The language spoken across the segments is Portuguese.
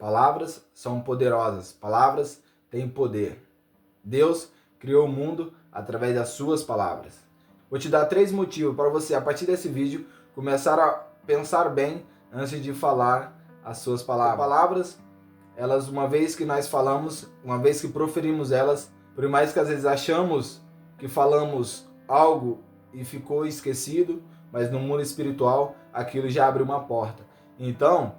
Palavras são poderosas, palavras têm poder. Deus criou o mundo através das suas palavras. Vou te dar 3 motivos para você, a partir desse vídeo, começar a pensar bem antes de falar as suas palavras. Palavras, elas, uma vez que nós falamos, uma vez que proferimos elas, por mais que às vezes achamos que falamos algo e ficou esquecido, mas no mundo espiritual aquilo já abre uma porta. Então,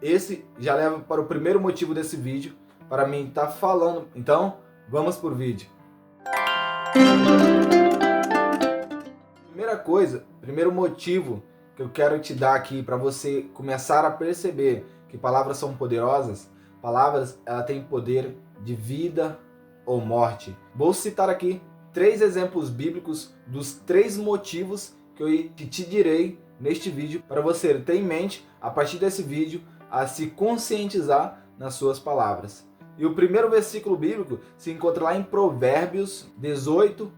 esse já leva para o primeiro motivo desse vídeo, para mim estar falando. Então, vamos por vídeo. Primeira coisa, primeiro motivo que eu quero te dar aqui para você começar a perceber que palavras são poderosas. Palavras, ela tem poder de vida ou morte. Vou citar aqui 3 exemplos bíblicos dos 3 motivos que eu te direi neste vídeo para você ter em mente, a partir desse vídeo, a se conscientizar nas suas palavras. E o primeiro versículo bíblico se encontra lá em Provérbios 18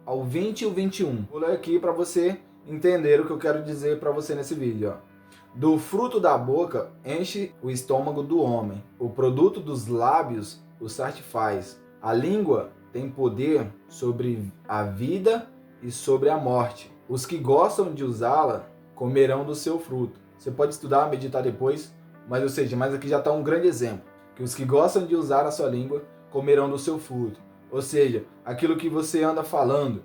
ao 20 e 21. Vou ler aqui para você entender o que eu quero dizer para você nesse vídeo. Do fruto da boca enche o estômago do homem, o produto dos lábios o satisfaz. A língua tem poder sobre a vida e sobre a morte. Os que gostam de usá-la comerão do seu fruto. Você pode estudar, meditar depois, mas aqui já está um grande exemplo. Que os que gostam de usar a sua língua comerão do seu fruto. Ou seja, aquilo que você anda falando,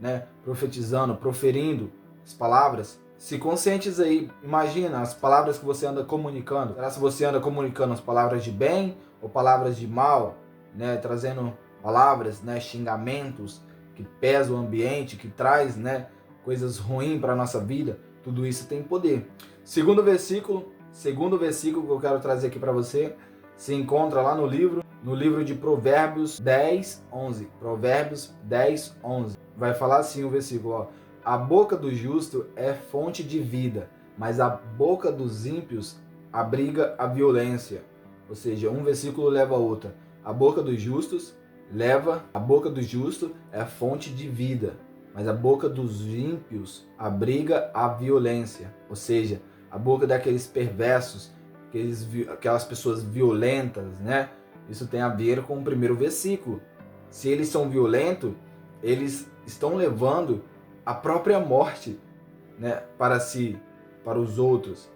né, profetizando, proferindo as palavras, se conscientiza aí, imagina as palavras que você anda comunicando. Será se você anda comunicando as palavras de bem ou palavras de mal, né, trazendo palavras, né, xingamentos que pesam o ambiente, que traz, né, coisas ruins para a nossa vida. Tudo isso tem poder. Segundo versículo que eu quero trazer aqui para você, se encontra lá no livro de Provérbios 10, 11. Provérbios 10, 11. Vai falar assim o versículo, ó. A boca do justo é fonte de vida, mas a boca dos ímpios abriga a violência. Ou seja, um versículo leva a outro. A boca do justo é fonte de vida, mas a boca dos ímpios abriga a violência. Ou seja, a boca daqueles perversos, aquelas pessoas violentas, né? Isso tem a ver com o primeiro versículo. Se eles são violentos, eles estão levando a própria morte, né, para si, para os outros.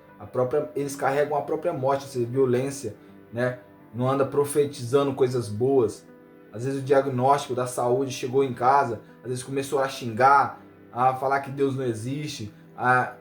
Eles carregam a própria morte, essa violência, né? Não anda profetizando coisas boas. Às vezes o diagnóstico da saúde chegou em casa, às vezes começou a xingar, a falar que Deus não existe, a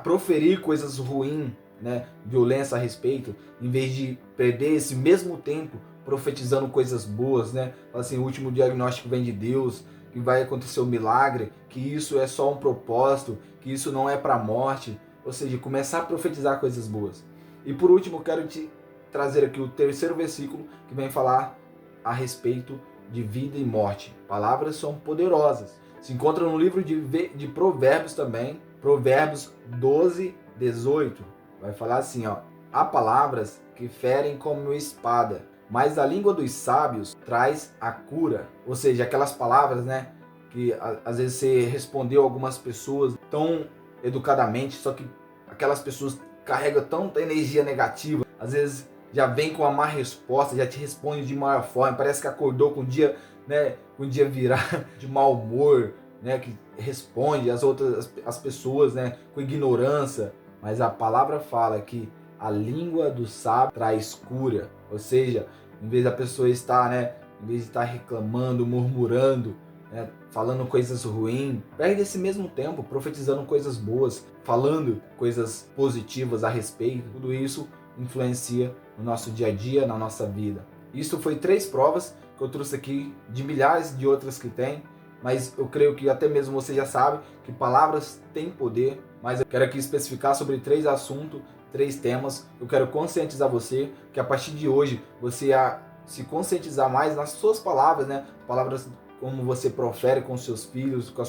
proferir coisas ruins, né, violência a respeito, em vez de perder esse mesmo tempo profetizando coisas boas, né? Fala assim, o último diagnóstico vem de Deus, que vai acontecer um milagre, que isso é só um propósito, que isso não é para a morte. Ou seja, começar a profetizar coisas boas. E por último, quero te trazer aqui o terceiro versículo que vem falar a respeito de vida e morte. Palavras são poderosas. Se encontra no livro de Provérbios também, Provérbios 12, 18. Vai falar assim, ó. Há palavras que ferem como espada, mas a língua dos sábios traz a cura. Ou seja, aquelas palavras, né, que às vezes você respondeu a algumas pessoas tão educadamente, só que aquelas pessoas carregam tanta energia negativa, às vezes já vem com uma má resposta, já te responde de maior forma, parece que acordou com o dia, né, com o dia virar de mau humor, né, que responde as pessoas, né, com ignorância. Mas a palavra fala que a língua do sábio traz cura. Ou seja, em vez da pessoa estar, né, em vez de estar reclamando, murmurando, né, falando coisas ruins, perde esse mesmo tempo profetizando coisas boas, falando coisas positivas a respeito. Tudo isso influencia no nosso dia a dia, na nossa vida. Isso foi 3 provas que eu trouxe aqui, de milhares de outras que tem, mas eu creio que até mesmo você já sabe que palavras têm poder, mas eu quero aqui especificar sobre 3 assuntos, 3 temas. Eu quero conscientizar você que a partir de hoje você a se conscientizar mais nas suas palavras, né? Palavras como você profere com seus filhos, com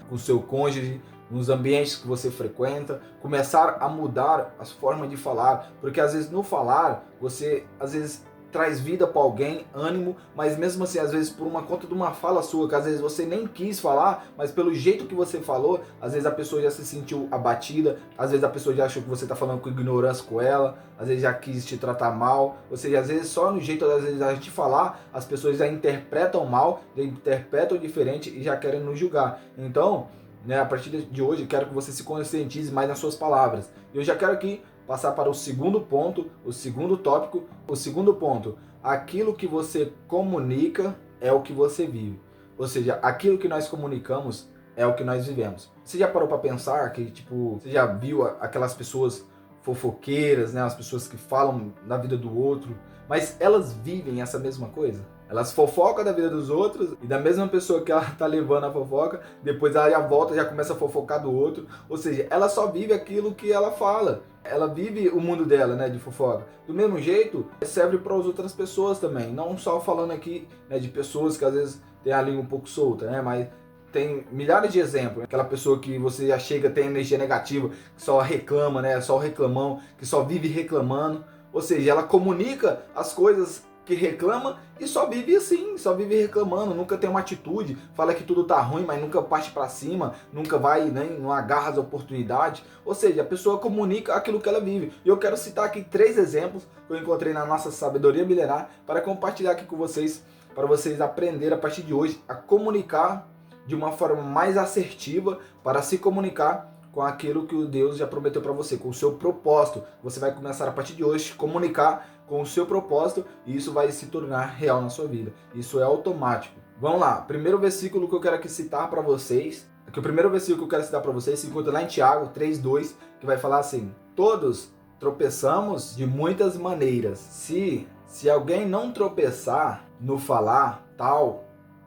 o seu cônjuge, nos ambientes que você frequenta, começar a mudar as formas de falar, porque às vezes no falar você às vezes traz vida para alguém, ânimo, mas mesmo assim, às vezes por uma conta de uma fala sua, que às vezes você nem quis falar, mas pelo jeito que você falou, às vezes a pessoa já se sentiu abatida, às vezes a pessoa já achou que você está falando com ignorância com ela, às vezes já quis te tratar mal, ou seja, às vezes só no jeito, às vezes, a gente falar, as pessoas já interpretam mal, já interpretam diferente e já querem nos julgar. Então, né, a partir de hoje, quero que você se conscientize mais nas suas palavras. Eu já quero aqui passar para o segundo ponto, o segundo tópico. O segundo ponto, aquilo que você comunica é o que você vive. Ou seja, aquilo que nós comunicamos é o que nós vivemos. Você já parou para pensar que, tipo, você já viu aquelas pessoas fofoqueiras, né, as pessoas que falam da vida do outro, mas elas vivem essa mesma coisa? Elas fofocam da vida dos outros e da mesma pessoa que ela tá levando a fofoca, depois ela já volta, já começa a fofocar do outro. Ou seja, ela só vive aquilo que ela fala. Ela vive o mundo dela, né, de fofoca. Do mesmo jeito, serve para as outras pessoas também. Não só falando aqui, né, de pessoas que às vezes têm a língua um pouco solta, né, mas tem milhares de exemplos. Aquela pessoa que você já chega, tem energia negativa, que só reclama, né, só reclamão, que só vive reclamando. Ou seja, ela comunica as coisas que reclama e só vive assim, só vive reclamando, nunca tem uma atitude, fala que tudo tá ruim, mas nunca parte para cima, nunca vai, nem não agarra as oportunidades. Ou seja, a pessoa comunica aquilo que ela vive. E eu quero citar aqui 3 exemplos que eu encontrei na nossa sabedoria milenar para compartilhar aqui com vocês, para vocês aprenderem a partir de hoje a comunicar de uma forma mais assertiva, para se comunicar com aquilo que o Deus já prometeu para você, com o seu propósito. Você vai começar a partir de hoje a comunicar com o seu propósito e isso vai se tornar real na sua vida. Isso é automático. Vamos lá, primeiro versículo que eu quero aqui citar para vocês, o primeiro versículo que eu quero citar para vocês se encontra lá em Tiago 3:2, que vai falar assim: todos tropeçamos de muitas maneiras. Se alguém não tropeçar no falar, tal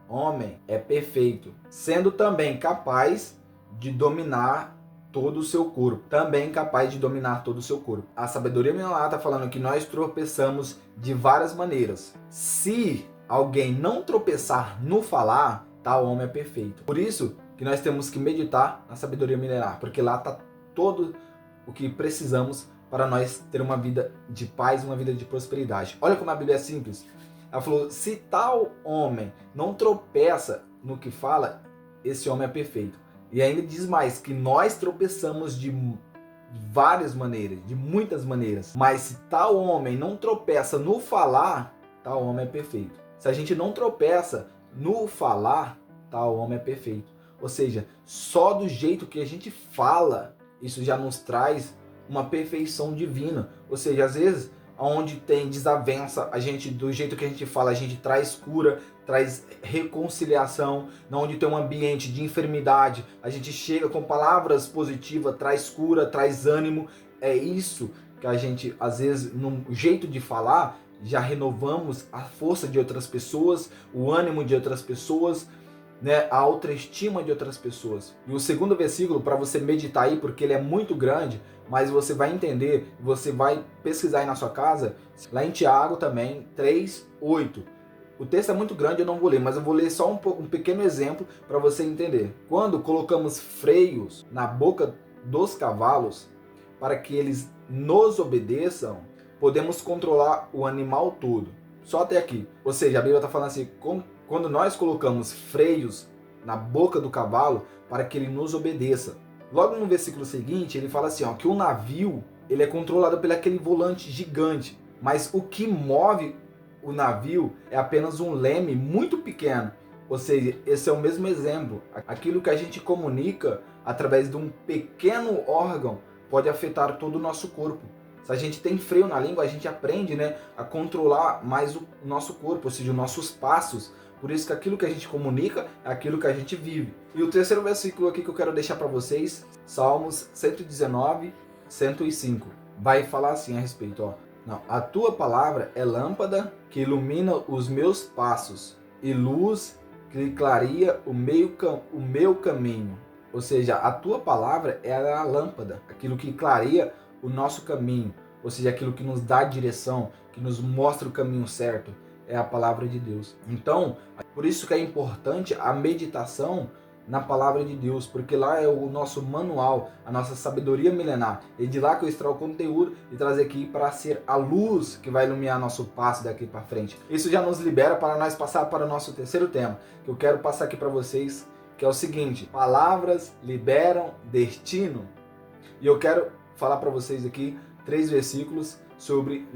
homem é perfeito, sendo também capaz de dominar todo o seu corpo. Também capaz de dominar todo o seu corpo. A sabedoria milenar está falando que nós tropeçamos de várias maneiras. Se alguém não tropeçar no falar, tal homem é perfeito. Por isso que nós temos que meditar na sabedoria milenar, porque lá está todo o que precisamos para nós ter uma vida de paz, uma vida de prosperidade. Olha como a Bíblia é simples. Ela falou, se tal homem não tropeça no que fala, esse homem é perfeito. E ainda diz mais, que nós tropeçamos de várias maneiras, de muitas maneiras. Mas se tal homem não tropeça no falar, tal homem é perfeito. Se a gente não tropeça no falar, tal homem é perfeito. Ou seja, só do jeito que a gente fala, isso já nos traz uma perfeição divina. Ou seja, às vezes, onde tem desavença, a gente, do jeito que a gente fala, a gente traz cura, traz reconciliação. Onde tem um ambiente de enfermidade, a gente chega com palavras positivas, traz cura, traz ânimo. É isso que a gente, às vezes, no jeito de falar, já renovamos a força de outras pessoas, o ânimo de outras pessoas, né, a autoestima de outras pessoas. E o segundo versículo, para você meditar aí, porque ele é muito grande, mas você vai entender, você vai pesquisar aí na sua casa, lá em Tiago também, 3:8. O texto é muito grande, eu não vou ler, mas eu vou ler só um pequeno exemplo para você entender. Quando colocamos freios na boca dos cavalos, para que eles nos obedeçam, podemos controlar o animal todo. Só até aqui. Ou seja, a Bíblia está falando assim, quando nós colocamos freios na boca do cavalo para que ele nos obedeça. Logo no versículo seguinte, ele fala assim, ó, que o navio ele é controlado por aquele volante gigante, mas o que move o navio é apenas um leme muito pequeno. Ou seja, esse é o mesmo exemplo. Aquilo que a gente comunica através de um pequeno órgão pode afetar todo o nosso corpo. Se a gente tem freio na língua, a gente aprende, né, a controlar mais o nosso corpo, ou seja, os nossos passos. Por isso que aquilo que a gente comunica é aquilo que a gente vive. E o terceiro versículo aqui que eu quero deixar para vocês, Salmos 119, 105. Vai falar assim a respeito, ó. Não, a tua palavra é lâmpada que ilumina os meus passos e luz que clareia o meu caminho. Ou seja, a tua palavra é a lâmpada, aquilo que clareia o nosso caminho. Ou seja, aquilo que nos dá direção, que nos mostra o caminho certo. É a palavra de Deus. Então, por isso que é importante a meditação na palavra de Deus, porque lá é o nosso manual, a nossa sabedoria milenar. É de lá que eu extraio o conteúdo e trazer aqui para ser a luz que vai iluminar nosso passo daqui para frente. Isso já nos libera para nós passar para o nosso terceiro tema, que eu quero passar aqui para vocês, que é o seguinte: palavras liberam destino. E eu quero falar para vocês aqui 3 versículos sobre,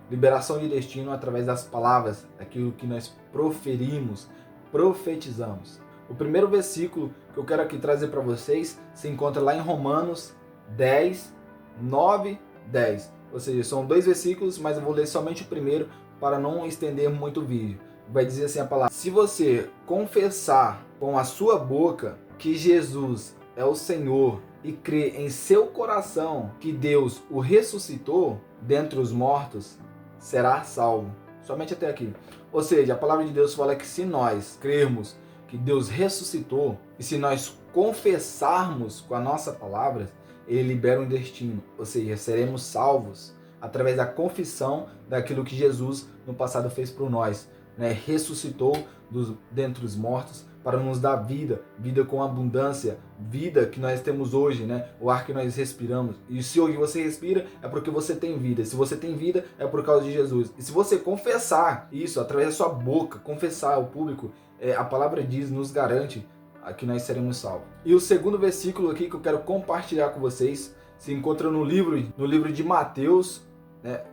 liberação de destino através das palavras, aquilo que nós proferimos, profetizamos. O primeiro versículo que eu quero aqui trazer para vocês se encontra lá em Romanos 10, 9, 10. Ou seja, são 2 versículos, mas eu vou ler somente o primeiro para não estender muito o vídeo. Vai dizer assim a palavra: se você confessar com a sua boca que Jesus é o Senhor e crer em seu coração que Deus o ressuscitou dentre os mortos, será salvo. Somente até aqui. Ou seja, a palavra de Deus fala que se nós crermos que Deus ressuscitou e se nós confessarmos com a nossa palavra, Ele libera um destino. Ou seja, seremos salvos através da confissão daquilo que Jesus no passado fez por nós. Ressuscitou dentre os mortos para nos dar vida, vida com abundância, vida que nós temos hoje, o ar que nós respiramos. E se hoje você respira, é porque você tem vida. Se você tem vida, é por causa de Jesus. E se você confessar isso através da sua boca, confessar ao público, a palavra diz, nos garante que nós seremos salvos. E o segundo versículo aqui que eu quero compartilhar com vocês se encontra no livro de Mateus,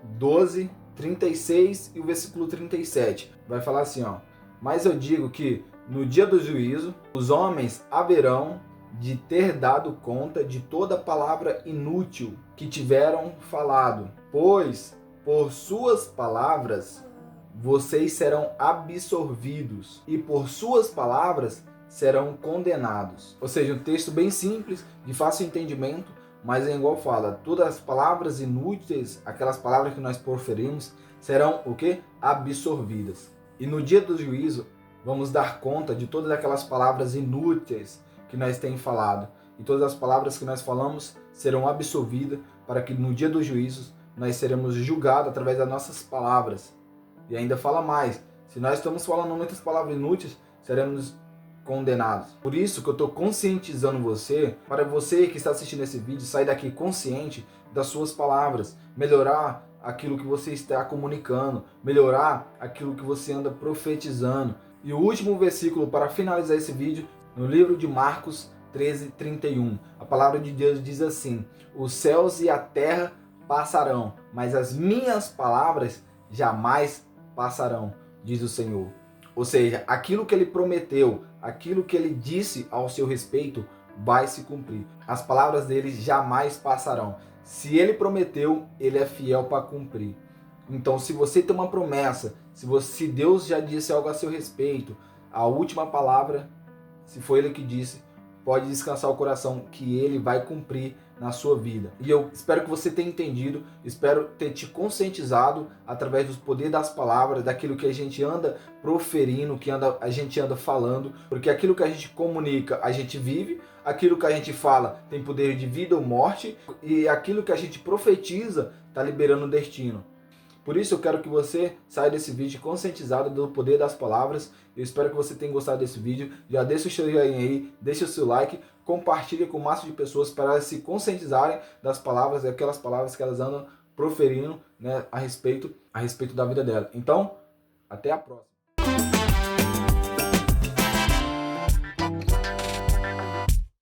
12, 36 e o versículo 37. Vai falar assim, ó: mas eu digo que no dia do juízo, os homens haverão de ter dado conta de toda palavra inútil que tiveram falado, pois por suas palavras vocês serão absorvidos e por suas palavras serão condenados. Ou seja, um texto bem simples, de fácil entendimento, mas é igual fala, todas as palavras inúteis, aquelas palavras que nós proferimos, serão o quê? Absorvidas. E no dia do juízo, vamos dar conta de todas aquelas palavras inúteis que nós temos falado. E todas as palavras que nós falamos serão absorvidas para que no dia do juízo nós seremos julgados através das nossas palavras. E ainda fala mais, se nós estamos falando muitas palavras inúteis, seremos condenados. Por isso que eu estou conscientizando você, para você que está assistindo esse vídeo, sair daqui consciente das suas palavras, melhorar aquilo que você está comunicando, melhorar aquilo que você anda profetizando. E o último versículo para finalizar esse vídeo, no livro de Marcos 13, 31. A palavra de Deus diz assim: os céus e a terra passarão, mas as minhas palavras jamais passarão, diz o Senhor. Ou seja, aquilo que ele prometeu, aquilo que ele disse ao seu respeito, vai se cumprir. As palavras dele jamais passarão. Se ele prometeu, ele é fiel para cumprir. Então, se você tem uma promessa, se Deus já disse algo a seu respeito, a última palavra, se foi ele que disse, pode descansar o coração que ele vai cumprir na sua vida. E eu espero que você tenha entendido, espero ter te conscientizado através do poder das palavras, daquilo que a gente anda proferindo, que a gente anda falando, porque aquilo que a gente comunica, a gente vive, aquilo que a gente fala tem poder de vida ou morte, e aquilo que a gente profetiza está liberando destino. Por isso eu quero que você saia desse vídeo conscientizado do poder das palavras. Eu espero que você tenha gostado desse vídeo. Já deixa o seu joinha aí, deixa o seu like, compartilhe com o máximo de pessoas para elas se conscientizarem das palavras, aquelas palavras que elas andam proferindo, a respeito da vida dela. Então, até a próxima.